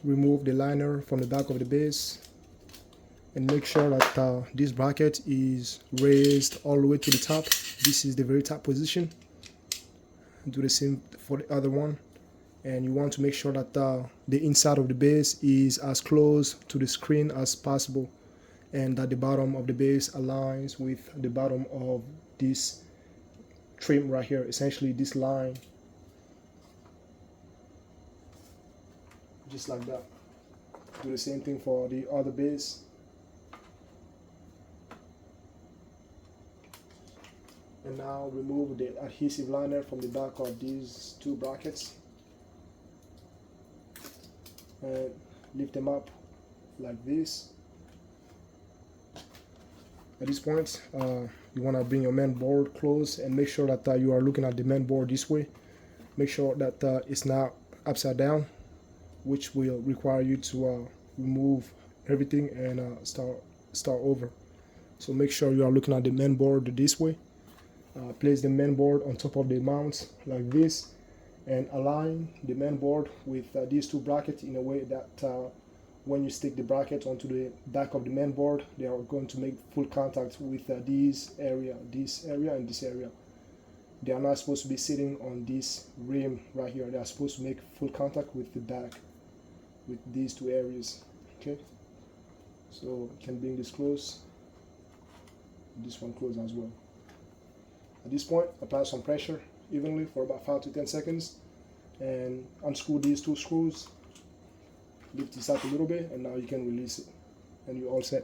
remove the liner from the back of the base and make sure that this bracket is raised all the way to the top. This is the very top position. Do the same for the other one, and you want to make sure that the inside of the base is as close to the screen as possible, and that the bottom of the base aligns with the bottom of this trim right here, essentially this line, just like that. Do the same thing for the other base. And now remove the adhesive liner from the back of these two brackets and lift them up like this. At this point, you want to bring your main board close and make sure that you are looking at the main board this way. Make sure that it's not upside down, which will require you to remove everything and start over. So make sure you are looking at the main board this way. Place the main board on top of the mount like this, and align the main board with these two brackets in a way that when you stick the bracket onto the back of the main board, they are going to make full contact with this area, and this area. They are not supposed to be sitting on this rim right here. They are supposed to make full contact with the back, with these two areas. Okay, so you can bring this close, this one close as well. At this point, apply some pressure evenly for about 5 to 10 seconds and unscrew these two screws. Lift this up a little bit, and now you can release it, and you're all set.